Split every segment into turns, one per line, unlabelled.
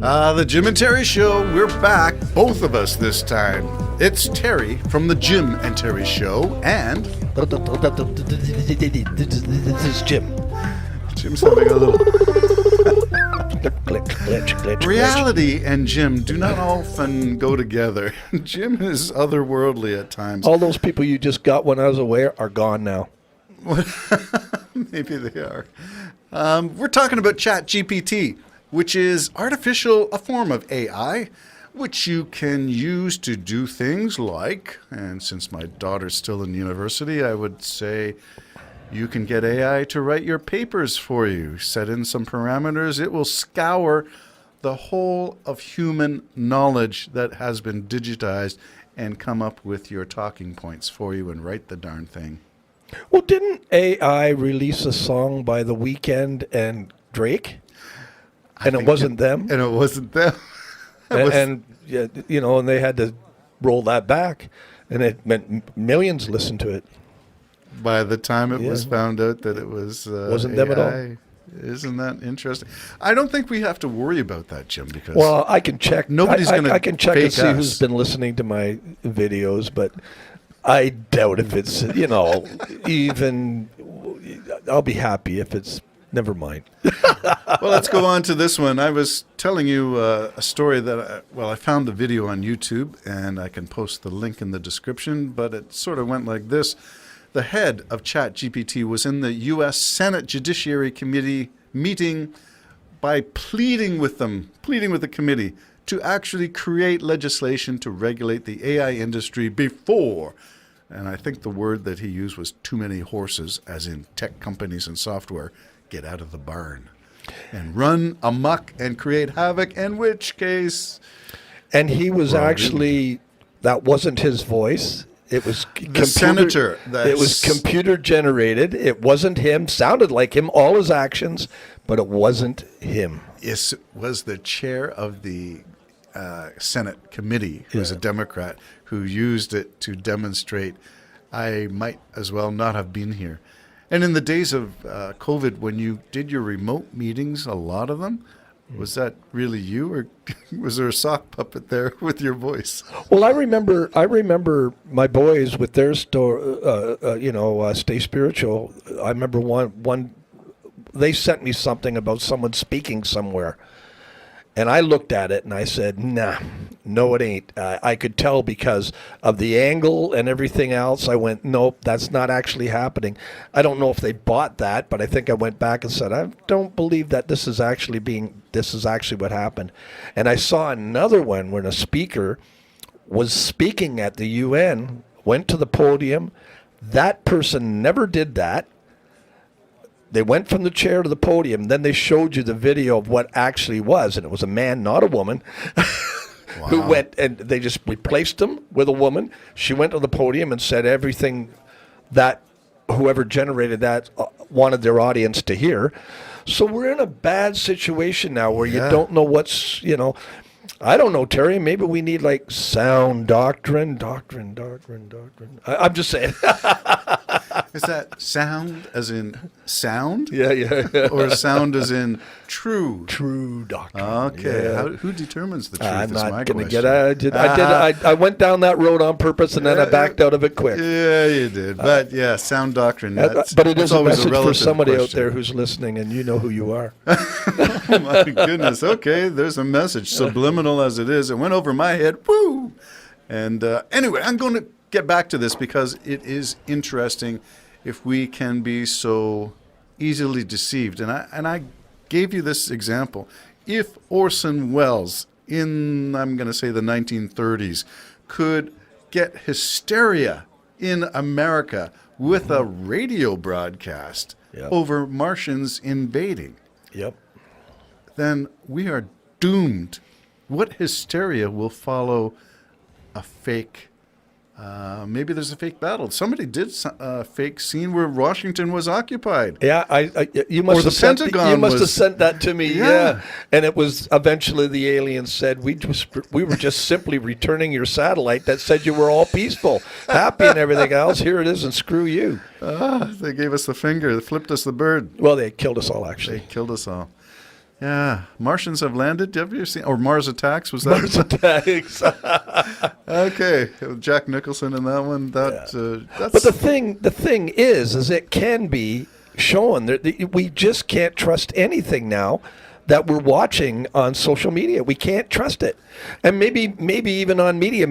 The Jim and Terry Show. We're back, both of us this time. It's Terry from the Jim and Terry Show, and
this is Jim.
Jim's having a little...
glitch.
Reality and Jim do not often go together. Jim is otherworldly at times.
All those people you just got when I was away are gone now.
Maybe they are. We're talking about ChatGPT, which is a form of AI, which you can use to do things like, and since my daughter's still in university, I would say you can get AI to write your papers for you. Set in some parameters, it will scour the whole of human knowledge that has been digitized and come up with your talking points for you and write the darn thing.
Well, didn't AI release a song by The Weeknd and Drake? And it wasn't them?
And it wasn't them.
And they had to roll that back, and it meant millions listened to it.
By the time it was found out that it was
wasn't
AI.
them at all.
Isn't that interesting? I don't think we have to worry about that, Jim, because
I can check.
Nobody's going to.
I can check and see who's been listening to my videos, but I doubt if it's even. I'll be happy if it's. Never mind.
Well, let's go on to this one. I was telling you a story that I found the video on YouTube, and I can post the link in the description. But it sort of went like this. The head of ChatGPT was in the U.S. Senate Judiciary Committee meeting by pleading with the committee to actually create legislation to regulate the AI industry before, and I think the word that he used was too many horses, as in tech companies and software, get out of the barn and run amok and create havoc, in which case...
And he was actually, that wasn't his voice. It was
senator.
It was computer generated. It wasn't him. Sounded like him, all his actions, but it wasn't him.
Yes, it was the chair of the Senate committee, who's a Democrat, who used it to demonstrate I might as well not have been here. And in the days of COVID, when you did your remote meetings, a lot of them, was that really you, or was there a sock puppet there with your voice?
Well, I remember my boys with their Stay Spiritual. I remember one. They sent me something about someone speaking somewhere, and I looked at it and I said, "Nah, no, it ain't." I could tell because of the angle and everything else. I went, "Nope, that's not actually happening." I don't know if they bought that, but I think I went back and said, "I don't believe that this is actually what happened." And I saw another one when a speaker was speaking at the UN, went to the podium. That person never did that. They went from the chair to the podium. Then they showed you the video of what actually was, and it was a man, not a woman, who went, and they just replaced him with a woman. She went to the podium and said everything that whoever generated that wanted their audience to hear. So we're in a bad situation now where you don't know what's, I don't know, Terry. Maybe we need like sound doctrine. I'm just saying.
Is that sound as in sound?
Yeah.
Or sound as in true?
True doctrine.
Okay.
Yeah.
Who determines the truth?
I'm
is
not
my
going to
question.
get I went down that road on purpose, and then I backed out of it quick.
Yeah, you did. But sound doctrine.
But it is a
always
message for somebody
question
out there who's listening, and you know who you are.
Oh, my goodness. Okay, there's a message. Subliminal as it is. It went over my head. Woo! And anyway, I'm going to get back to this because it is interesting if we can be so easily deceived. And I gave you this example. If Orson Welles in, I'm going to say the 1930s, could get hysteria in America with a radio broadcast over Martians invading, then we are doomed. What hysteria will follow a fake maybe there's a fake battle. Somebody did a fake scene where Washington was occupied.
Yeah, you must have sent that to me. Yeah. And it was eventually the aliens said we were just simply returning your satellite that said you were all peaceful, happy, and everything else. Here it is, and screw you.
They gave us the finger. They flipped us the bird.
Well, they killed us all. Actually,
they killed us all. Yeah, Martians have landed. Have you ever seen? Or Mars Attacks? Was that?
Mars Attacks.
Okay, Jack Nicholson in that one. That's.
But the thing is it can be shown that we just can't trust anything now that we're watching on social media. We can't trust it, and maybe even on media.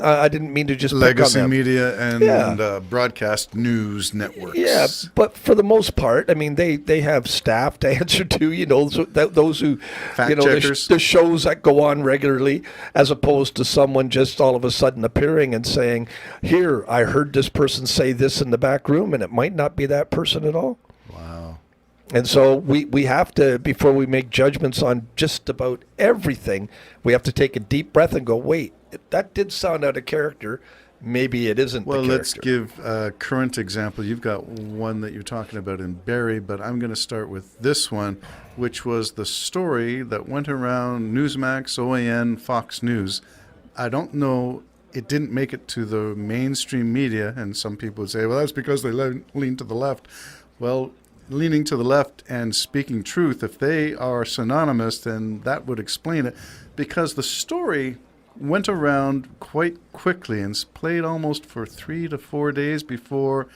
I didn't mean to just
legacy
pick on them.
media and broadcast news networks.
Yeah, but for the most part, I mean, they have staff to answer to. Those who
Fact checkers.
the shows that go on regularly, as opposed to someone just all of a sudden appearing and saying, "Here, I heard this person say this in the back room," and it might not be that person at all.
Wow.
And so we have to, before we make judgments on just about everything, we have to take a deep breath and go, wait, that did sound out of character. Maybe it isn't
Well,
the character.
let's give a current example. You've got one that you're talking about in Barrie, but I'm going to start with this one, which was the story that went around Newsmax, OAN, Fox News. I don't know, it didn't make it to the mainstream media, and some people would say, well, that's because they lean to the left. Well, leaning to the left and speaking truth, if they are synonymous, then that would explain it, because the story went around quite quickly and played almost for 3 to 4 days before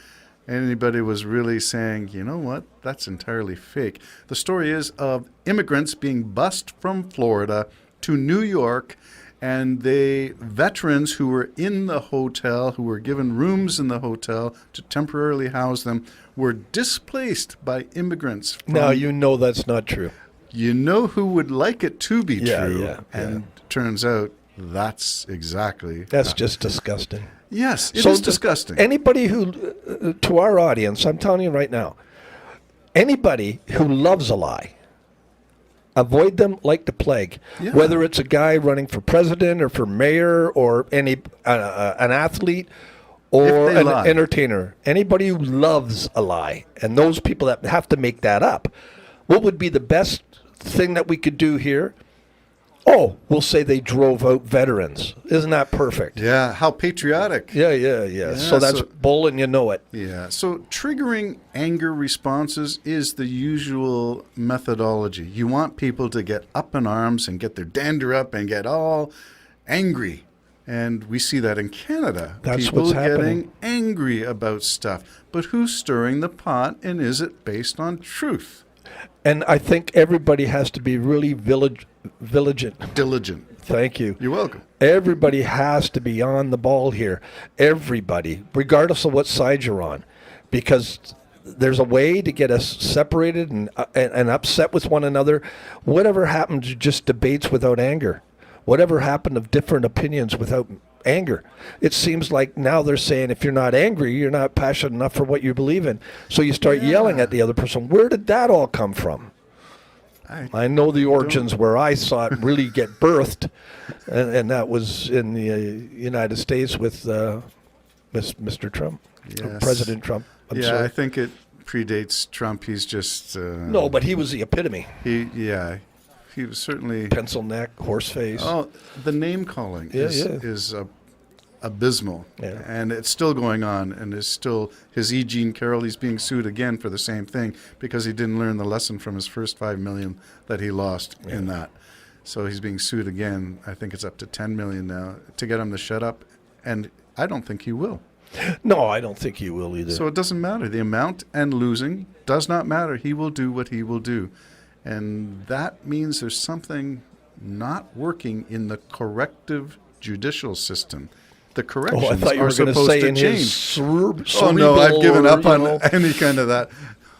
anybody was really saying, you know what, that's entirely fake. The story is of immigrants being bused from Florida to New York, and the veterans who were in the hotel, who were given rooms in the hotel to temporarily house them, were displaced by immigrants.
Now, you know that's not true.
You know who would like it to be true,
yeah.
and turns out that's exactly...
That's just disgusting.
Yes, it is disgusting.
Anybody who, to our audience, I'm telling you right now, anybody who loves a lie, avoid them like the plague.
Yeah.
Whether it's a guy running for president or for mayor or an athlete or an entertainer. Anybody who loves a lie, and those people that have to make that up, what would be the best thing that we could do here? Oh, we'll say they drove out veterans. Isn't that perfect?
Yeah, how patriotic.
Yeah. So that's bull and you know it.
Yeah, so triggering anger responses is the usual methodology. You want people to get up in arms and get their dander up and get all angry. And we see that in Canada.
That's
people
what's happening.
Getting angry about stuff. But who's stirring the pot, and is it based on truth?
And I think everybody has to be really vigilant.
Diligent.
Thank you.
You're welcome.
Everybody has to be on the ball here. Everybody, regardless of what side you're on, because there's a way to get us separated and upset with one another. Whatever happened to just debates without anger? Whatever happened of different opinions without anger? It seems like now they're saying if you're not angry, you're not passionate enough for what you believe in. So you start yelling at the other person. Where did that all come from? I know the origins where I saw it really get birthed, and that was in the United States with Mr. Trump,
Yes.
President Trump. I'm sorry.
I think it predates Trump. He's just...
No, but he was the epitome.
He was certainly...
Pencil neck, horse face.
Oh, the name calling is abysmal.
Yeah.
And it's still going on, and is still his E. Jean Carroll, he's being sued again for the same thing because he didn't learn the lesson from his first $5 million that he lost in that. So he's being sued again. I think it's up to $10 million now to get him to shut up, and I don't think he will.
No, I don't think he will either.
So it doesn't matter. The amount and losing does not matter. He will do what he will do. And that means there's something not working in the corrective judicial system. The corrections
I thought you
are
were going to
supposed
say
to
in
change.
his
Oh no, I've given up on
know.
any kind of that.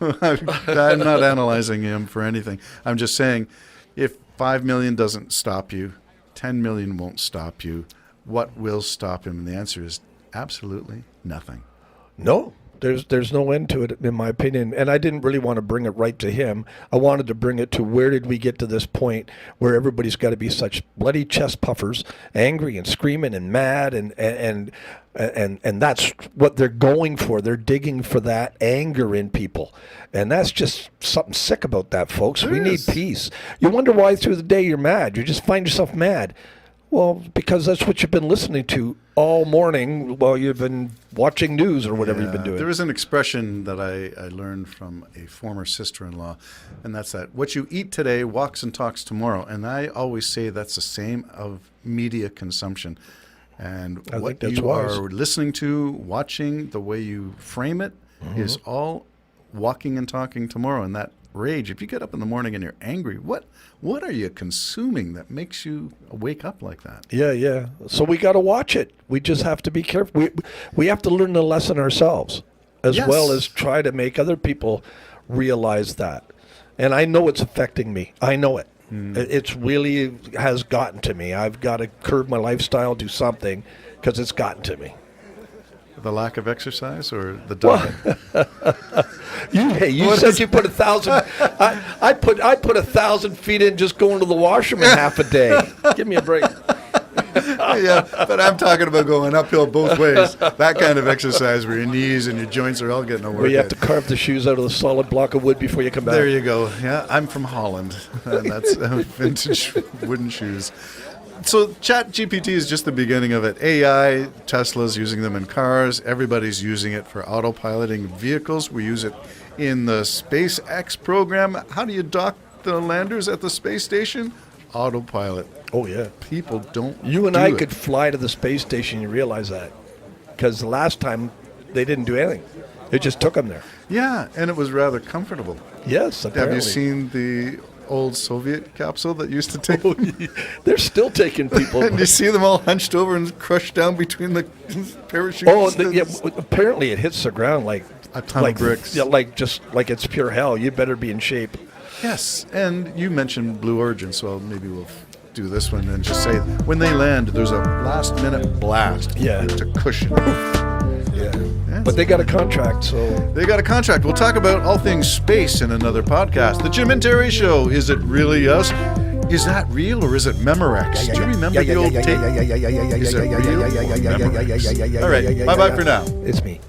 I'm not analyzing him for anything. I'm just saying, if 5 million doesn't stop you, 10 million won't stop you. What will stop him? And the answer is absolutely nothing.
No, there's no end to it, in my opinion. And I didn't really want to bring it right to him. I wanted to bring it to where did we get to this point where everybody's got to be such bloody chest puffers, angry and screaming and mad, and that's what they're going for. They're digging for that anger in people. And that's just something sick about that, folks. We need peace. You wonder why through the day you're mad. You just find yourself mad. Well, because that's what you've been listening to all morning while you've been watching news or whatever you've been doing.
There is an expression that I learned from a former sister-in-law, and that's that what you eat today walks and talks tomorrow. And I always say that's the same of media consumption. And
I
what
think that's
you
wise.
are listening to, watching, the way you frame it, is all walking and talking tomorrow. And that rage, if you get up in the morning and you're angry, what are you consuming that makes you wake up like that?
Yeah. So we got to watch it. We just have to be careful. We have to learn the lesson ourselves, as
Yes.
well as try to make other people realize that. And I know it's affecting me. I know it. It's really has gotten to me. I've got to curb my lifestyle, do something, because it's gotten to me.
The lack of exercise or the diet?
You said you put 1,000. I put 1,000 feet in just going to the washroom in half a day. Give me a break.
Yeah, but I'm talking about going uphill both ways. That kind of exercise where your knees and your joints are all getting a workout.
Where you have to carve the shoes out of the solid block of wood before you come back.
There you go. Yeah, I'm from Holland, and that's vintage wooden shoes. So ChatGPT is just the beginning of it. AI, Tesla's using them in cars. Everybody's using it for autopiloting vehicles. We use it in the SpaceX program. How do you dock the landers at the space station? Autopilot.
Oh, yeah.
People don't
You and
do
I
it.
could fly to the space station, you realize that. Because the last time, they didn't do anything. It just took them there.
Yeah, and it was rather comfortable.
Yes, apparently.
Have you seen the old Soviet capsule that used to take?
They're still taking people.
And you see them all hunched over and crushed down between the parachutes.
Oh, apparently it hits the ground like
A ton of bricks.
Yeah, like it's pure hell. You better be in shape.
Yes, and you mentioned Blue Origin, so maybe we'll do this one and just say when they land, there's a last-minute blast.
Yeah.
To cushion.
Yeah.
Yeah,
But they got a contract, so
They got a contract. We'll talk about all things space in another podcast. The Jim and Terry Show. Is it really us? Is that real or is it Memorex? Do you remember the old tape? Is it real or Memorex? All right. Bye-bye for now.
it's me.